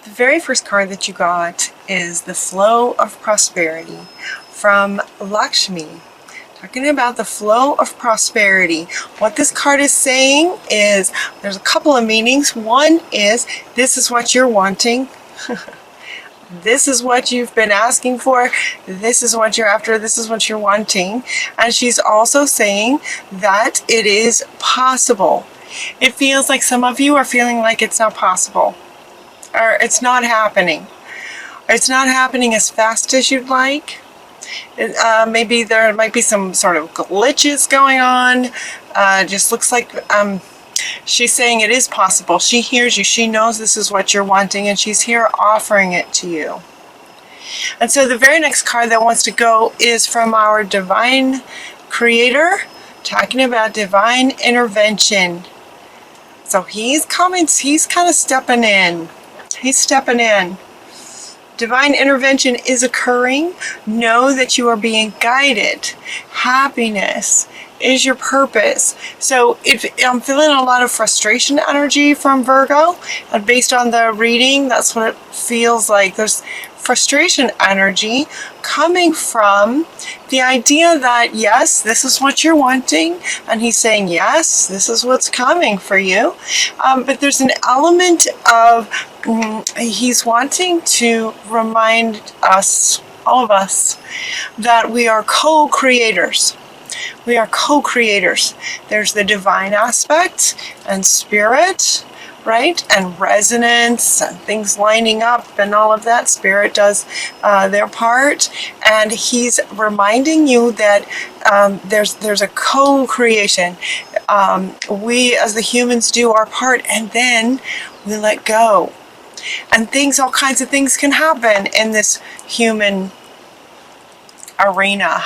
The very first card that you got is the Flow of Prosperity from Lakshmi. Talking about the flow of prosperity. What this card is saying is there's a couple of meanings. One is this is what you're wanting. This is what you've been asking for. This is what you're after. This is what you're wanting. And she's also saying that it is possible. It feels like some of you are feeling like it's not possible. Or it's not happening. It's not happening as fast as you'd like. Maybe there might be some sort of glitches going on. Just looks like she's saying it is possible. She hears you. She knows this is what you're wanting, and she's here offering it to you. And so the very next card that wants to go is from our Divine Creator, talking about divine intervention. So he's coming. He's kind of stepping in. He's stepping in. Divine intervention is occurring. Know that you are being guided. Happiness is your purpose. So if I'm feeling a lot of frustration energy from Virgo, and based on the reading, that's what it feels like. There's frustration energy coming from the idea that yes, this is what you're wanting, and he's saying yes, this is what's coming for you, but there's an element of he's wanting to remind us, all of us, that we are co-creators. We are co-creators. There's the divine aspect and spirit, right? And resonance and things lining up and all of that. Spirit does their part. And he's reminding you that there's a co-creation. We as the humans do our part, and then we let go. And all kinds of things can happen in this human arena.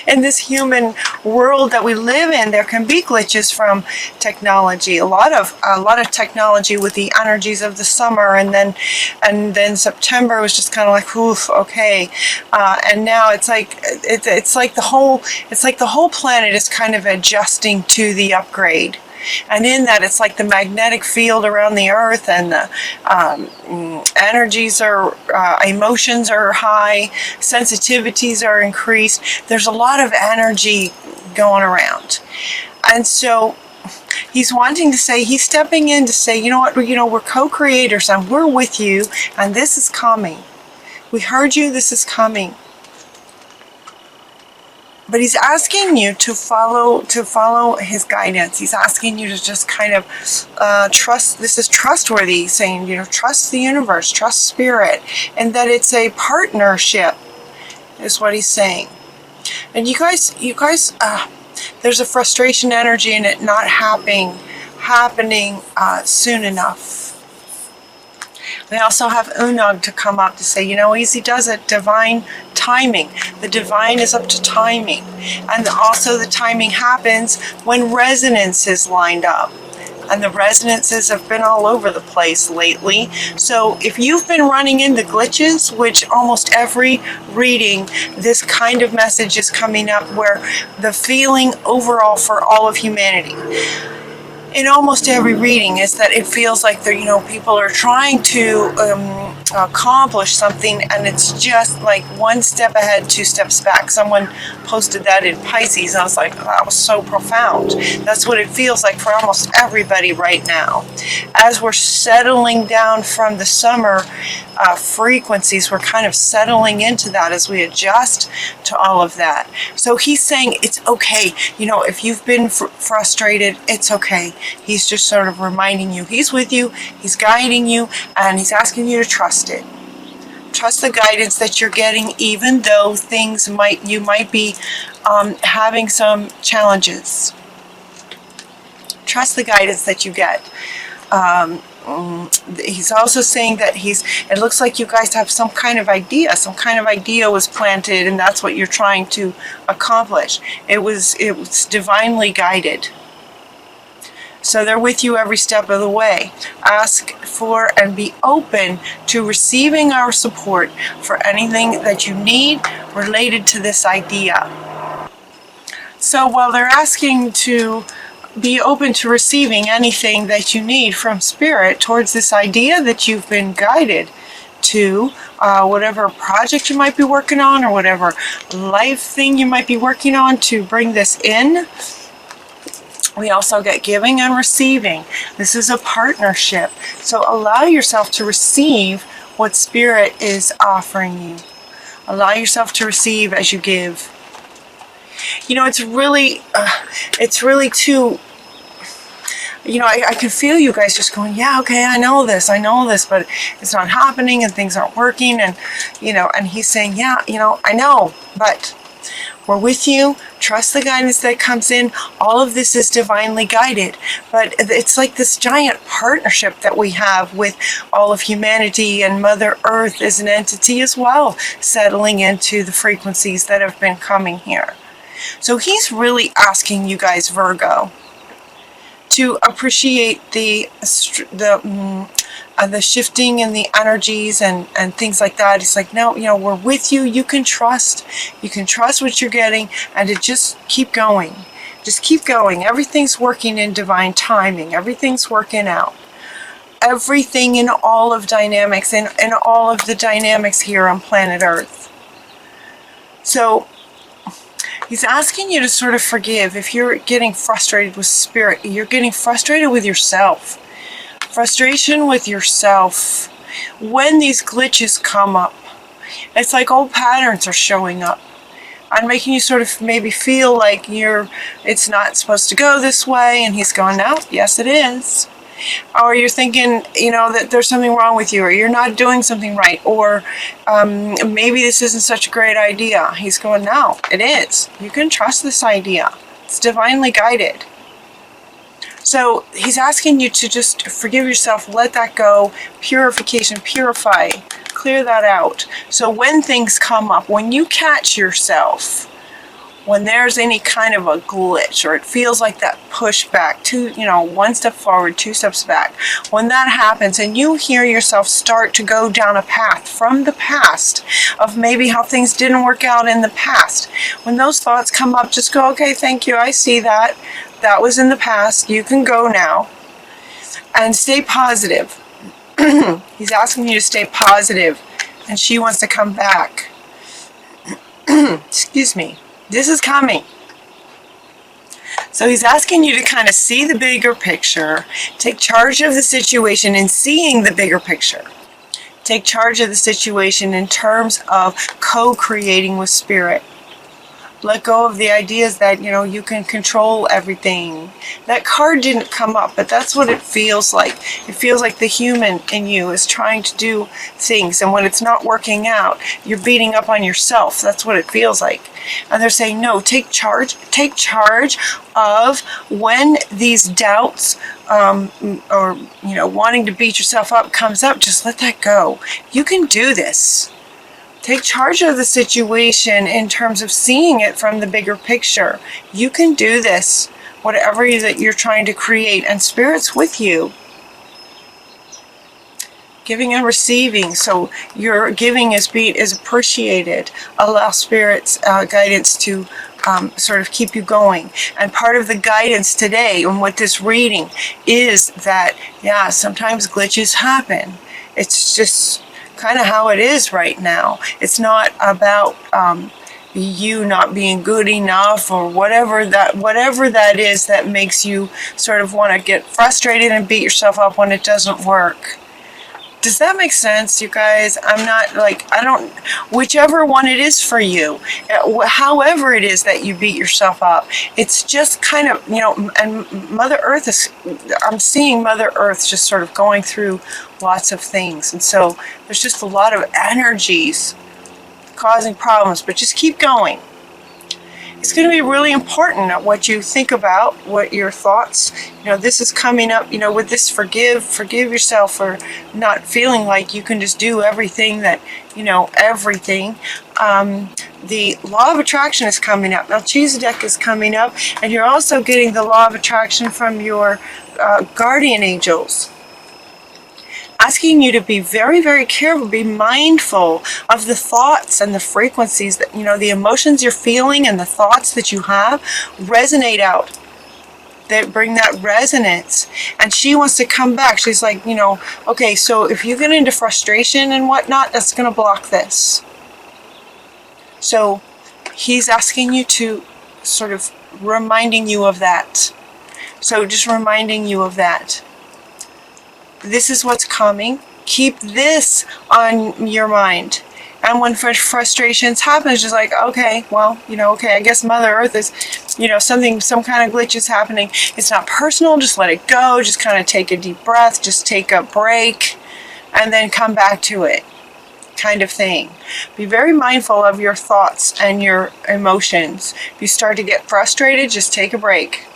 In this human world that we live in, there can be glitches from technology. A lot of technology with the energies of the summer, and then September was just kind of like, oof, okay. And now it's like the whole planet is kind of adjusting to the upgrade. And in that, it's like the magnetic field around the earth, and the energies are, emotions are high, sensitivities are increased. There's a lot of energy going around. And so he's wanting to say, he's stepping in to say, you know what, we're co-creators, and we're with you, and this is coming. We heard you, this is coming. But he's asking you to follow his guidance. He's asking you to just kind of trust. This is trustworthy, saying, trust the universe, trust spirit, and that it's a partnership, is what he's saying. And you guys, there's a frustration energy in it not happening soon enough. We also have Unag to come up to say, easy does it, divine timing. The divine is up to timing. And also the timing happens when resonance is lined up. And the resonances have been all over the place lately. So if you've been running into glitches, which almost every reading, this kind of message is coming up, where the feeling overall for all of humanity, in almost every reading, is that it feels like people are trying to accomplish something, and it's just like one step ahead, two steps back. Someone posted that in Pisces, and I was like, oh, that was so profound. That's what it feels like for almost everybody right now. As we're settling down from the summer frequencies, we're kind of settling into that as we adjust to all of that. So he's saying it's okay. If you've been frustrated, it's okay. He's just sort of reminding you, he's with you, he's guiding you, and he's asking you to trust it. Trust the guidance that you're getting, even though you might be having some challenges. Trust the guidance that you get. He's also saying that it looks like you guys have some kind of idea was planted, and that's what you're trying to accomplish. It was divinely guided. So they're with you every step of the way. Ask for and be open to receiving our support for anything that you need related to this idea. So while they're asking to be open to receiving anything that you need from Spirit towards this idea that you've been guided to, whatever project you might be working on or whatever life thing you might be working on, to bring this in. We also get giving and receiving. This is a partnership. So allow yourself to receive what Spirit is offering you. Allow yourself to receive as you give. You know, it's really too, you know, I can feel you guys just going, yeah, okay, I know this, but it's not happening and things aren't working. And, you know, and he's saying, yeah, you know, I know, but we're with you. Trust the guidance that comes in. All of this is divinely guided. But it's like this giant partnership that we have with all of humanity, and Mother Earth is an entity as well, settling into the frequencies that have been coming here. So he's really asking you guys, Virgo, to appreciate the shifting and the energies and things like that. It's like, no, you know, we're with you. You can trust what you're getting, and to just keep going. Just keep going. Everything's working in divine timing. Everything's working out. Everything in all of dynamics, in all of the dynamics here on planet Earth. So he's asking you to sort of forgive. If you're getting frustrated with Spirit, you're getting frustrated with yourself. Frustration with yourself. When these glitches come up, it's like old patterns are showing up and making you sort of maybe feel like it's not supposed to go this way. And he's going, no, yes it is. Or you're thinking, you know, that there's something wrong with you, or you're not doing something right, or maybe this isn't such a great idea. He's going, no, it is. You can trust this idea. It's divinely guided. So he's asking you to just forgive yourself, let that go, purification, purify, clear that out. So when things come up, when you catch yourself, when there's any kind of a glitch, or it feels like that pushback, one step forward, two steps back, when that happens and you hear yourself start to go down a path from the past of maybe how things didn't work out in the past, when those thoughts come up, just go, okay, thank you, I see that. That was in the past. You can go now. And stay positive. He's asking you to stay positive, and she wants to come back. Excuse me. This is coming. So he's asking you to kind of see the bigger picture, take charge of the situation in seeing the bigger picture. Take charge of the situation in terms of co-creating with Spirit. Let go of the ideas that, you know, you can control everything. That card didn't come up, but that's what it feels like. It feels like the human in you is trying to do things, and when it's not working out, you're beating up on yourself. That's what it feels like. And they're saying, no, take charge of when these doubts or, you know, wanting to beat yourself up comes up. Just let that go. You can do this. Take charge of the situation in terms of seeing it from the bigger picture. You can do this, whatever that you're trying to create, and Spirit's with you. Giving and receiving, so your giving is appreciated. Allow Spirit's guidance to sort of keep you going. And part of the guidance today and what this reading is that, yeah, sometimes glitches happen. It's just kind of how it is right now. It's not about you not being good enough, or whatever that is that makes you sort of want to get frustrated and beat yourself up when it doesn't work. Does that make sense, you guys? Whichever one it is for you, however it is that you beat yourself up, it's just kind of, you know, and Mother Earth I'm seeing Mother Earth just sort of going through lots of things. And so there's just a lot of energies causing problems, but just keep going. It's going to be really important what you think about, what your thoughts, you know, this is coming up, you know, with this forgive yourself for not feeling like you can just do everything that, you know, everything. The law of attraction is coming up. Melchizedek is coming up, and you're also getting the law of attraction from your guardian angels, asking you to be very, very careful, be mindful of the thoughts and the frequencies that, you know, the emotions you're feeling and the thoughts that you have resonate out that bring that resonance. And she wants to come back. She's like, you know, okay, so if you get into frustration and whatnot, that's going to block this. So he's asking you to sort of reminding you of that. So just reminding you of that. This is what's coming. Keep this on your mind. And when frustrations happen, it's just like, okay, well, you know, okay, I guess Mother Earth is, you know, some kind of glitch is happening. It's not personal. Just let it go. Just kind of take a deep breath. Just take a break and then come back to it, kind of thing. Be very mindful of your thoughts and your emotions. If you start to get frustrated, just take a break.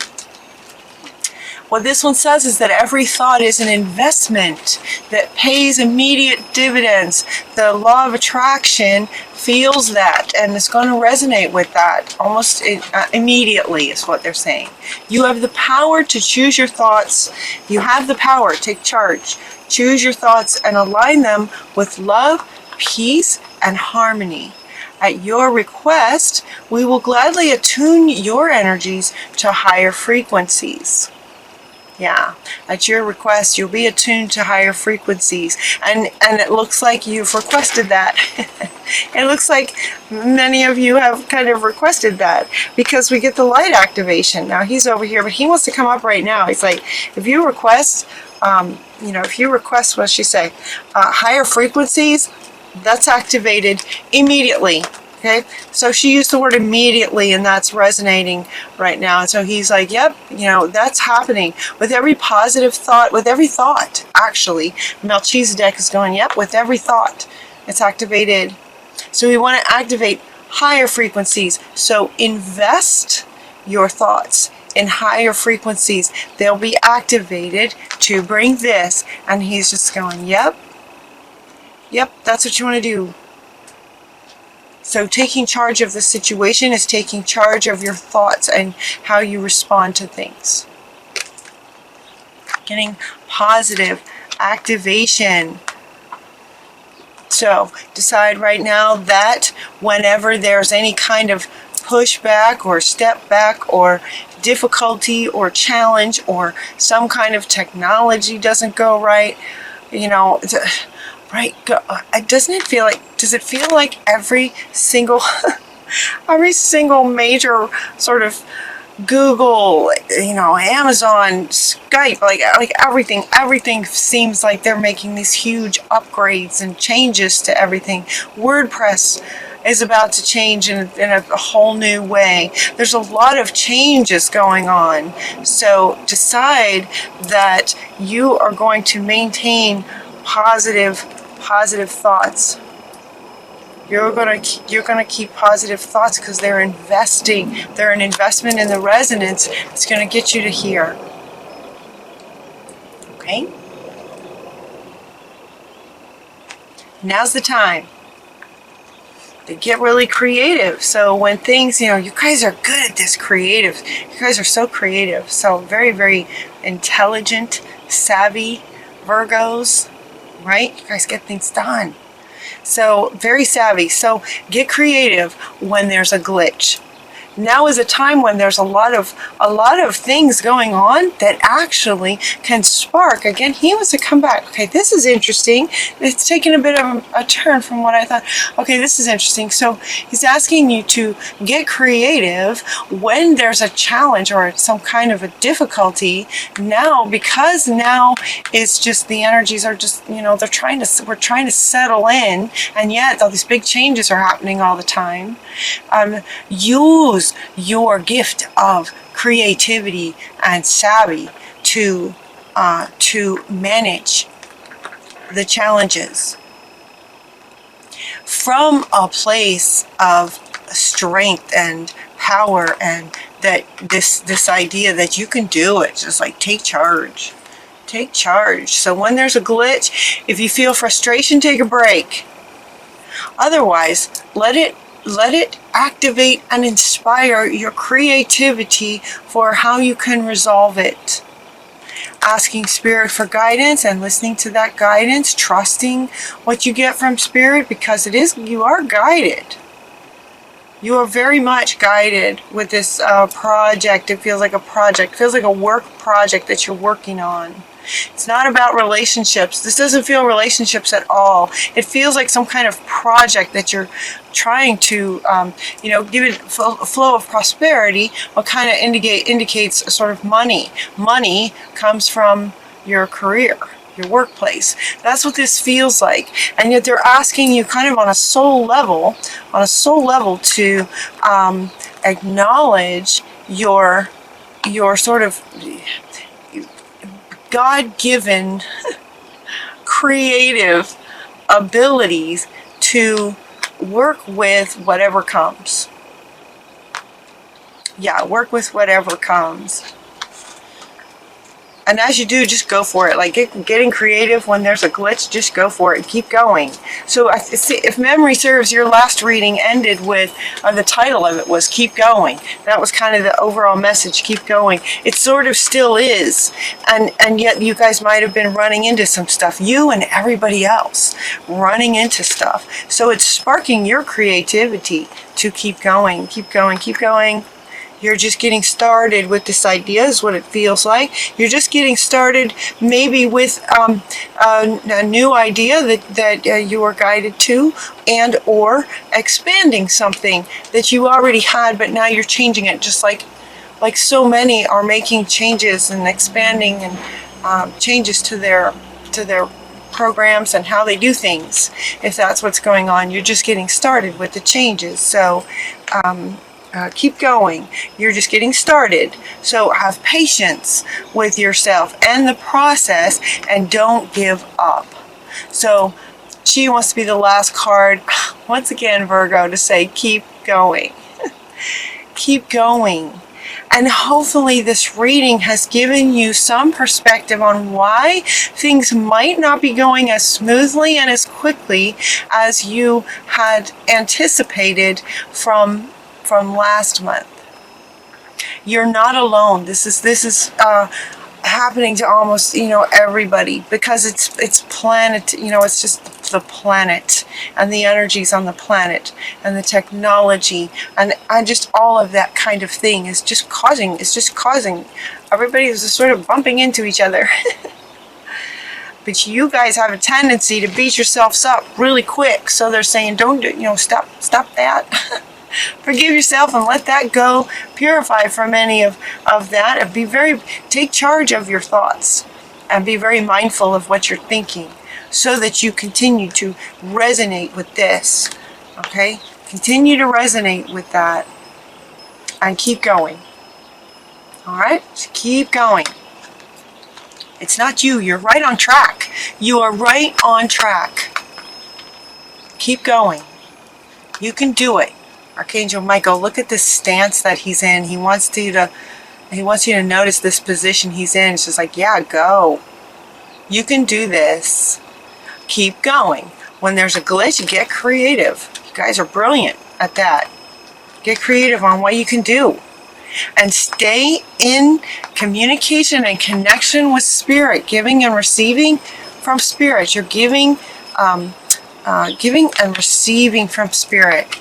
What this one says is that every thought is an investment that pays immediate dividends. The law of attraction feels that, and it's going to resonate with that almost immediately is what they're saying. You have the power to choose your thoughts. You have the power. Take charge. Choose your thoughts and align them with love, peace, and harmony. At your request, we will gladly attune your energies to higher frequencies. Yeah, at your request, you'll be attuned to higher frequencies. And it looks like you've requested that. It looks like many of you have kind of requested that because we get the light activation. Now he's over here, but he wants to come up right now. He's like, if you request, you know, if you request, what does she say? Higher frequencies, that's activated immediately. Okay, so she used the word immediately, and that's resonating right now. And so he's like, yep, you know, that's happening with every positive thought, with every thought, actually. Melchizedek is going, yep, with every thought, it's activated. So we want to activate higher frequencies. So invest your thoughts in higher frequencies. They'll be activated to bring this. And he's just going, yep, that's what you want to do. So taking charge of the situation is taking charge of your thoughts and how you respond to things. Getting positive activation. So decide right now that whenever there's any kind of pushback or step back or difficulty or challenge or some kind of technology doesn't go right, you know, right, does it feel like every single major sort of Google, you know, Amazon, Skype, like everything seems like they're making these huge upgrades and changes to everything. WordPress is about to change in a whole new way. There's a lot of changes going on. So decide that you are going to maintain positive thoughts. You're gonna keep positive thoughts because they're investing. They're an investment in the resonance. It's gonna get you to here. Okay? Now's the time to get really creative. So when things, you know, you guys are good at this creative. You guys are so creative. So very, very intelligent, savvy Virgos, right? You guys get things done. So very savvy. So get creative when there's a glitch. Now is a time when there's a lot of things going on that actually can spark. Again, he wants to come back. Okay, this is interesting. It's taken a bit of a turn from what I thought. Okay, this is interesting. So he's asking you to get creative when there's a challenge or some kind of a difficulty. Now, because now it's just the energies are just, you know, we're trying to settle in, and yet all these big changes are happening all the time. Use your gift of creativity and savvy to manage the challenges from a place of strength and power, and that this idea that you can do it. Just like take charge. So when there's a glitch, if you feel frustration, take a break. Otherwise, let it activate and inspire your creativity for how you can resolve it. Asking Spirit for guidance and listening to that guidance, trusting what you get from Spirit, because you are guided. You are very much guided with this project. It feels like a project. It feels like a work project that you're working on. It's not about relationships. This doesn't feel relationships at all. It feels like some kind of project that you're trying to, give it a flow of prosperity. What kind of indicates a sort of money. Money comes from your career, your workplace. That's what this feels like. And yet they're asking you kind of on a soul level to acknowledge your sort of God-given creative abilities to work with whatever comes. Yeah, work with whatever comes. And as you do, just go for it. Like getting creative when there's a glitch, just go for it. Keep going. So if memory serves, your last reading ended with, the title of it was Keep Going. That was kind of the overall message, keep going. It sort of still is. And yet you guys might have been running into some stuff. You and everybody else running into stuff. So it's sparking your creativity to keep going, keep going, keep going. You're just getting started with this idea is what it feels like. You're just getting started maybe with a new idea that you are guided to, and or expanding something that you already had, but now you're changing it, just like so many are making changes and expanding and changes to their programs and how they do things. If that's what's going on, you're just getting started with the changes. So keep going. You're just getting started. So have patience with yourself and the process, and don't give up. So she wants to be the last card, once again, Virgo, to say keep going. Keep going. And hopefully this reading has given you some perspective on why things might not be going as smoothly and as quickly as you had anticipated from last month. You're not alone. This is happening to almost everybody, because it's planet. It's just the planet and the energies on the planet and the technology and just all of that kind of thing is just causing. It's just causing everybody is just sort of bumping into each other. But you guys have a tendency to beat yourselves up really quick. So they're saying, don't do, stop that. Forgive yourself and let that go. Purify from any of that, and take charge of your thoughts and be very mindful of what you're thinking, so that you continue to resonate with this. Okay? Continue to resonate with that and keep going. All right? So keep going. It's not you. You're right on track. You are right on track. Keep going. You can do it. Archangel Michael, look at this stance that he's in. He wants you to notice this position he's in. It's just like, yeah, go. You can do this. Keep going. When there's a glitch, get creative. You guys are brilliant at that. Get creative on what you can do. And stay in communication and connection with spirit, giving and receiving from spirit. You're giving and receiving from spirit.